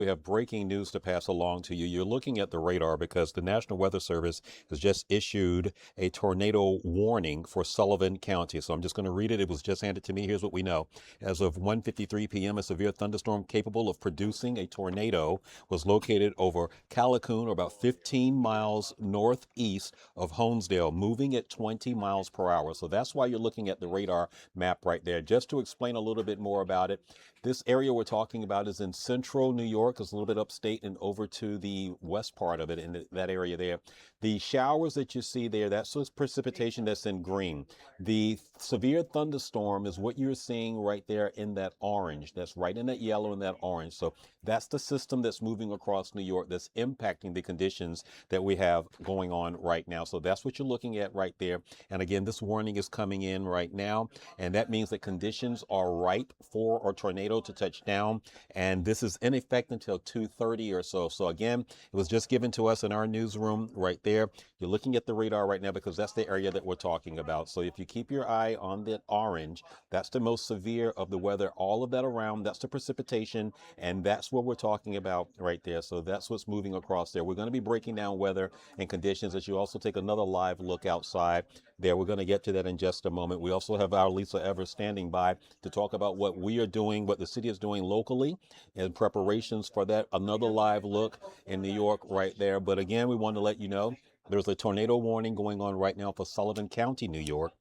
We have breaking news to pass along to you. You're looking at the radar because the National Weather Service has just issued a tornado warning for Sullivan County. So I'm just going to read it. It was just handed to me. Here's what we know. As of 1:53 p.m., a severe thunderstorm capable of producing a tornado was located over Callicoon, or about 15 miles northeast of Honesdale, moving at 20 miles per hour. So that's why you're looking at the radar map right there. Just to explain a little bit more about it, this area we're talking about is in central New York. It's a little bit upstate and over to the west part of it, in that area there. The showers that you see there, that's precipitation that's in green. The severe thunderstorm is what you're seeing right there in that orange. That's right in that yellow and that orange. So that's the system that's moving across New York that's impacting the conditions that we have going on right now. So that's what you're looking at right there. And again, this warning is coming in right now, and that means that conditions are ripe for a tornado to touch down, and this is in effect until 2:30 or so. So again, it was just given to us in our newsroom right there. You're looking at the radar right now because that's the area that we're talking about. So if you keep your eye on that orange, that's the most severe of the weather. All of that around, that's the precipitation, and that's what we're talking about right there. So that's what's moving across there. We're going to be breaking down weather and conditions as you also take another live look outside there. We're going to get to that in just a moment. We also have our Lisa Evers standing by to talk about what we are doing, what the city is doing locally in preparations for that. Another live look in New York right there. But again, we want to let you know there's a tornado warning going on right now for Sullivan County, New York.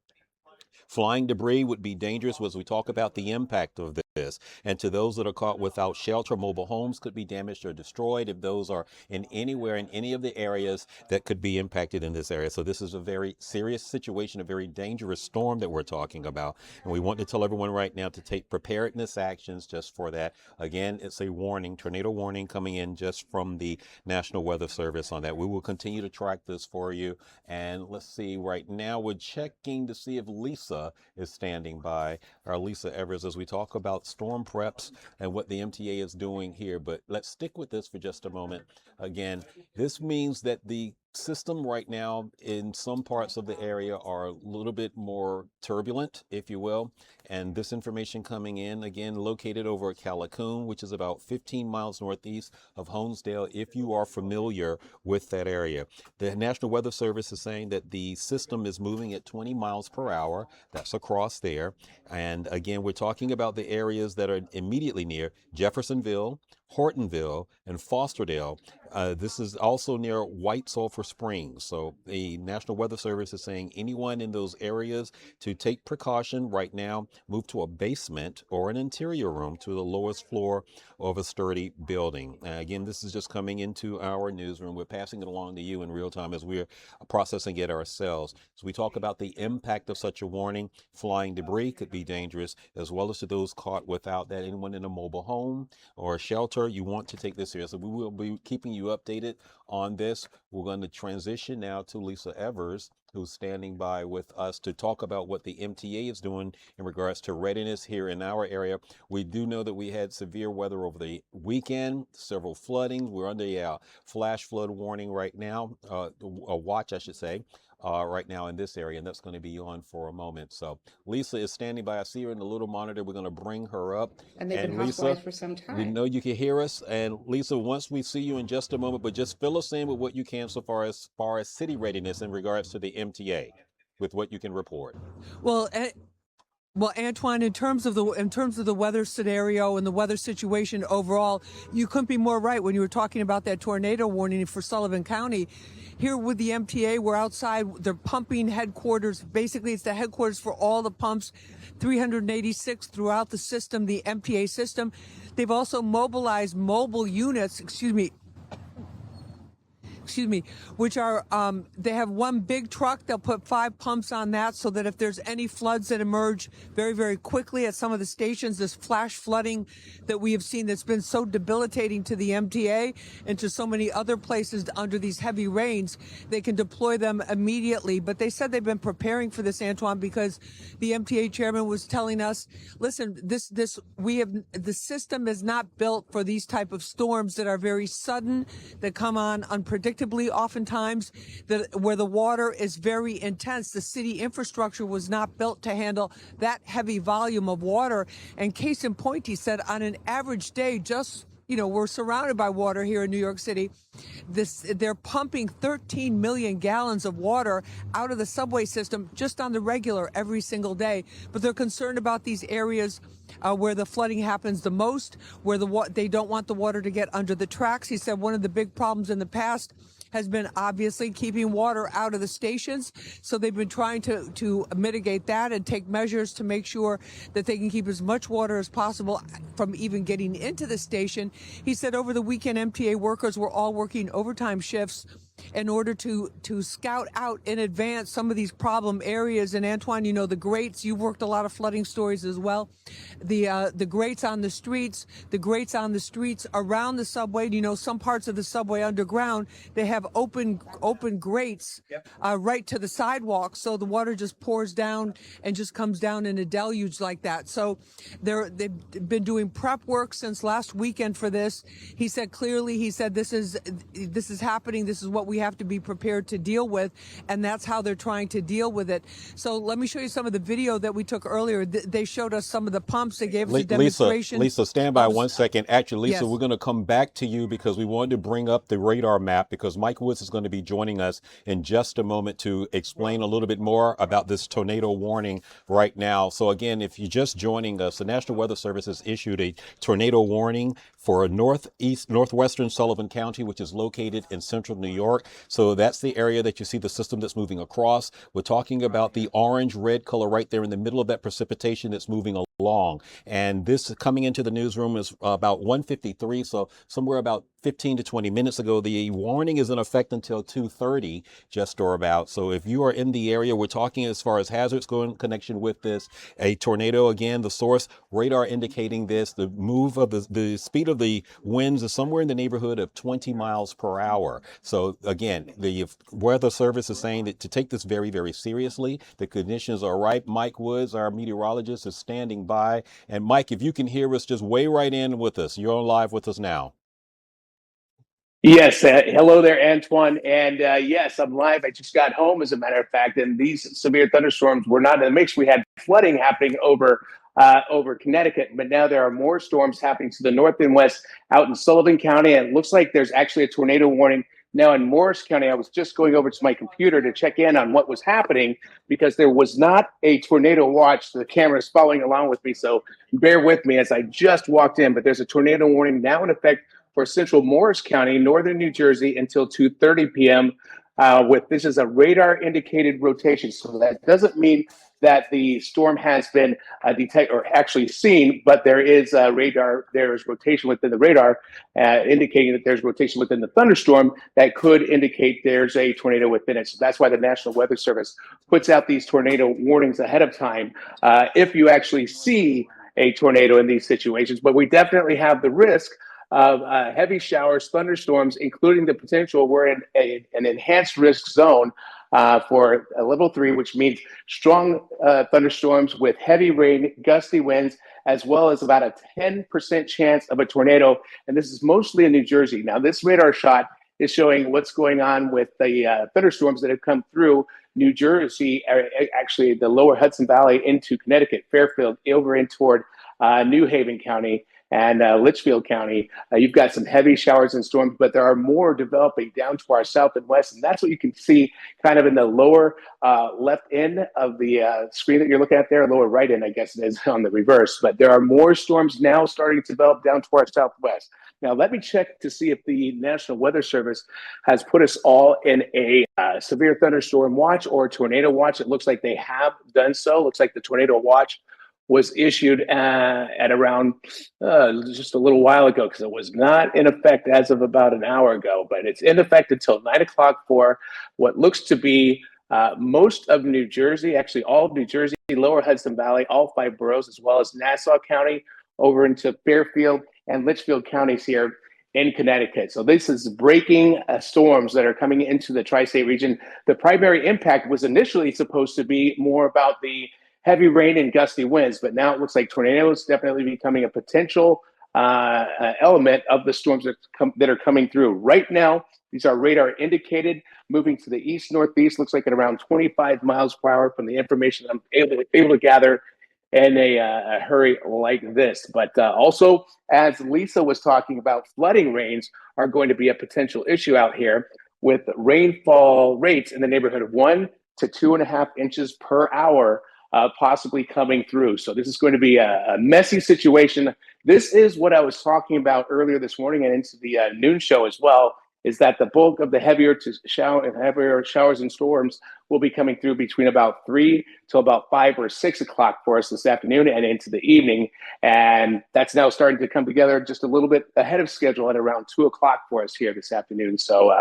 Flying debris would be dangerous as we talk about the impact of this. And to those that are caught without shelter, mobile homes could be damaged or destroyed if those are in anywhere in any of the areas that could be impacted in this area. So this is a very serious situation, a very dangerous storm that we're talking about. And we want to tell everyone right now to take preparedness actions just for that. Again, it's a warning, tornado warning coming in just from the National Weather Service on that. We will continue to track this for you. And let's see, right now we're checking to see if Lisa is standing by, our Lisa Evers, as we talk about storm preps and what the MTA is doing here. But let's stick with this for just a moment. Again, this means that the system right now in some parts of the area are a little bit more turbulent, if you will. And this information coming in, again, located over at Callicoon, which is about 15 miles northeast of Honesdale, if you are familiar with that area. The National Weather Service is saying that the system is moving at 20 miles per hour. That's across there. And again, we're talking about the areas that are immediately near Jeffersonville, Hortonville, and Fosterdale. This is also near White Sulphur Springs. So the National Weather Service is saying anyone in those areas to take precaution right now, move to a basement or an interior room to the lowest floor of a sturdy building. Again, this is just coming into our newsroom. We're passing it along to you in real time as we're processing it ourselves. So we talk about the impact of such a warning. Flying debris could be dangerous, as well as to those caught without that. Anyone in a mobile home or a shelter, you want to take this seriously. We will be keeping you updated on this. We're going to transition now to Lisa Evers, who's standing by with us to talk about what the MTA is doing in regards to readiness here in our area. We do know that we had severe weather over the weekend, several floodings. We're under a flash flood warning right now, a watch, I should say. Right now in this area, and that's going to be on for a moment. So Lisa is standing by. I see her in the little monitor. We're going to bring her up. And they've been Lisa, hospitalized for some time. we know you can hear us. And Lisa, once we see you in just a moment, but just fill us in with what you can so far as city readiness in regards to the MTA, with what you can report. Well, Antwan, in terms of the weather scenario and the weather situation overall, you couldn't be more right when you were talking about that tornado warning for Sullivan County. Here with the MTA, we're outside. They're pumping headquarters. Basically, it's the headquarters for all the pumps, 386 throughout the system, the MTA system. They've also mobilized mobile units. Which are, they have one big truck. They'll put 5 pumps on that so that if there's any floods that emerge very, very quickly at some of the stations, this flash flooding that we have seen that's been so debilitating to the MTA and to so many other places under these heavy rains, they can deploy them immediately. But they said they've been preparing for this, Antwan, because the MTA chairman was telling us, listen, the system is not built for these type of storms that are very sudden, that come on unpredictably, oftentimes, where the water is very intense. The city infrastructure was not built to handle that heavy volume of water. And case in point, he said, on an average day, just we're surrounded by water here in New York City. They're pumping 13 million gallons of water out of the subway system just on the regular every single day. But they're concerned about these areas where the flooding happens the most, where they don't want the water to get under the tracks. He said one of the big problems in the past has been obviously keeping water out of the stations. So they've been trying to mitigate that and take measures to make sure that they can keep as much water as possible from even getting into the station. He said over the weekend, MTA workers were all working overtime shifts in order to scout out in advance some of these problem areas. And Antwan, the grates, you've worked a lot of flooding stories as well. The grates on the streets, around the subway, some parts of the subway underground, they have open grates right to the sidewalk. So the water just pours down and just comes down in a deluge like that. So they've been doing prep work since last weekend for this. He said this is happening. This is what we have to be prepared to deal with, and that's how they're trying to deal with it. So let me show you some of the video that we took earlier. They showed us some of the pumps. They gave us a demonstration. Lisa, stand by 1 second. Actually, Lisa, Yes. we're going to come back to you because we wanted to bring up the radar map because Mike Woods is going to be joining us in just a moment to explain a little bit more about this tornado warning right now. So again, if you're just joining us, the National Weather Service has issued a tornado warning for northwestern Sullivan County, which is located in central New York. So that's the area that you see the system that's moving across. We're talking about the orange-red color right there in the middle of that precipitation that's moving along. And this coming into the newsroom is about 1:53, so somewhere about 15 to 20 minutes ago. The warning is in effect until 2:30, just or about. So if you are in the area, we're talking as far as hazards go in connection with this. A tornado, again, the source radar indicating this. The move of the speed of the winds is somewhere in the neighborhood of 20 miles per hour. So again, the Weather Service is saying that to take this very, very seriously. The conditions are ripe. Mike Woods, our meteorologist, is standing by. And Mike, if you can hear us, just weigh right in with us. You're on live with us now. Yes. Hello there, Antwan. And yes, I'm live. I just got home, as a matter of fact. And these severe thunderstorms were not in the mix. We had flooding happening over Connecticut, but now there are more storms happening to the north and west out in Sullivan County. And it looks like there's actually a tornado warning now in Morris County. I was just going over to my computer to check in on what was happening because there was not a tornado watch. The camera is following along with me, so bear with me as I just walked in. But there's a tornado warning now in effect for central Morris County, northern New Jersey, until 2:30 p.m. This is a radar indicated rotation, so that doesn't mean that the storm has been detected or actually seen, but there is radar. There is rotation within the radar, indicating that there's rotation within the thunderstorm that could indicate there's a tornado within it. So that's why the National Weather Service puts out these tornado warnings ahead of time if you actually see a tornado in these situations. But we definitely have the risk of heavy showers, thunderstorms, including the potential. We're in an enhanced risk zone for a level 3, which means strong thunderstorms with heavy rain, gusty winds, as well as about a 10% chance of a tornado. And this is mostly in New Jersey. Now, this radar shot is showing what's going on with the thunderstorms that have come through New Jersey, actually the lower Hudson Valley into Connecticut, Fairfield, over in toward New Haven County and Litchfield County. You've got some heavy showers and storms, but there are more developing down to our south and west. And that's what you can see kind of in the lower left end of the screen that you're looking at there, lower right end, I guess it is on the reverse. But there are more storms now starting to develop down to our southwest. Now, let me check to see if the National Weather Service has put us all in a severe thunderstorm watch or tornado watch. It looks like they have done so. Looks like the tornado watch was issued at around just a little while ago, because it was not in effect as of about an hour ago, but it's in effect until 9 o'clock for what looks to be most of New Jersey, actually all of New Jersey, lower Hudson Valley, all 5 boroughs, as well as Nassau County over into Fairfield and Litchfield counties here in Connecticut. So this is breaking storms that are coming into the tri-state region. The primary impact was initially supposed to be more about the heavy rain and gusty winds, but now it looks like tornadoes definitely becoming a potential element of the storms that are coming through. Right now, these are radar indicated, moving to the east northeast. Looks like at around 25 miles per hour from the information I'm able to gather in a hurry like this. But also, as Lisa was talking about, flooding rains are going to be a potential issue out here with rainfall rates in the neighborhood of 1 to 2.5 inches per hour, possibly coming through. So this is going to be a messy situation. This is what I was talking about earlier this morning and into the noon show as well, is that the bulk of the heavier showers and storms will be coming through between about 3 till about 5 or 6 o'clock for us this afternoon and into the evening. And that's now starting to come together just a little bit ahead of schedule at around 2 o'clock for us here this afternoon. So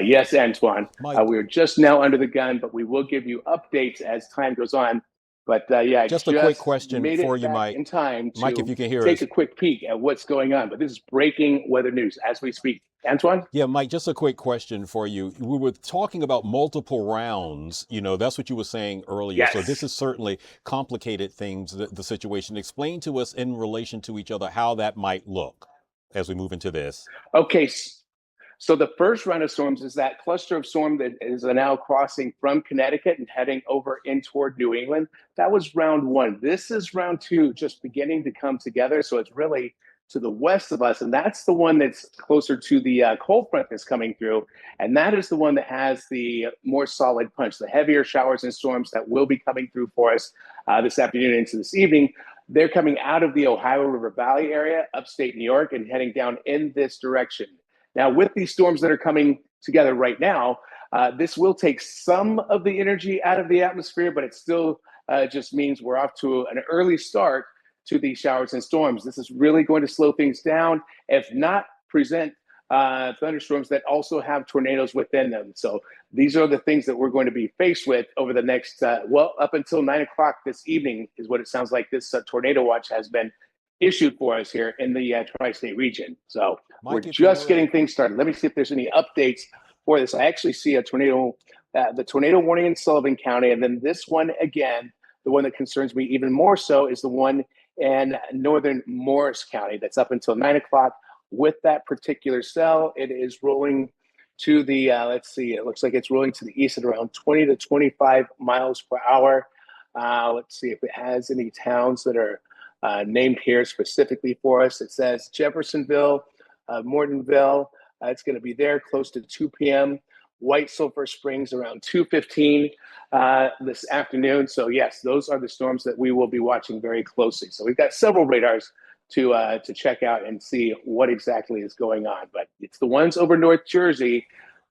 yes, Antwan, Mike, we're just now under the gun, but we will give you updates as time goes on. But I just a quick just question made for it you, back Mike. in time Mike, if to you can hear take us. a quick peek at what's going on. But this is breaking weather news as we speak. Antwan? Yeah, Mike, just a quick question for you. We were talking about multiple rounds. That's what you were saying earlier. So this Yes. has certainly complicated things, the situation. Explain to us in relation to each other how that might look as we move into this. Okay. So the first round of storms is that cluster of storm that is now crossing from Connecticut and heading over in toward New England. That was round one. This is round two, just beginning to come together. So it's really to the west of us, and that's the one that's closer to the cold front that's coming through, and that is the one that has the more solid punch, the heavier showers and storms that will be coming through for us this afternoon into this evening. They're coming out of the Ohio River Valley area, upstate New York, and heading down in this direction. Now, with these storms that are coming together right now, this will take some of the energy out of the atmosphere, but it still just means we're off to an early start to these showers and storms. This is really going to slow things down, if not present thunderstorms that also have tornadoes within them. So these are the things that we're going to be faced with over the next, up until 9 o'clock this evening is what it sounds like this tornado watch has been issued for us here in the tri-state region. So we're Mike, if you just getting would. things started. Let me see if there's any updates for this. I actually see a tornado, the tornado warning in Sullivan County, and then this one again, the one that concerns me even more so is the one in northern Morris County that's up until 9 o'clock. With that particular cell, it is rolling to the, let's see, it looks like it's rolling to the east at around 20 to 25 miles per hour. Let's see if it has any towns that are named here specifically for us. It says Jeffersonville, Mortonville. It's going to be there close to 2 p.m. White Sulphur Springs around 2:15 this afternoon. So yes, those are the storms that we will be watching very closely. So we've got several radars to check out and see what exactly is going on. But it's the ones over North Jersey,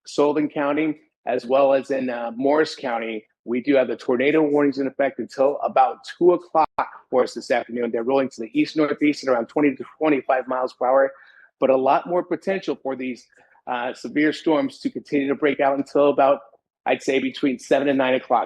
Sullivan County, as well as in Morris County. We do have the tornado warnings in effect until about 2 o'clock for us this afternoon. They're rolling to the east northeast at around 20 to 25 miles per hour, but a lot more potential for these severe storms to continue to break out until about, I'd say, between 7 and 9 o'clock.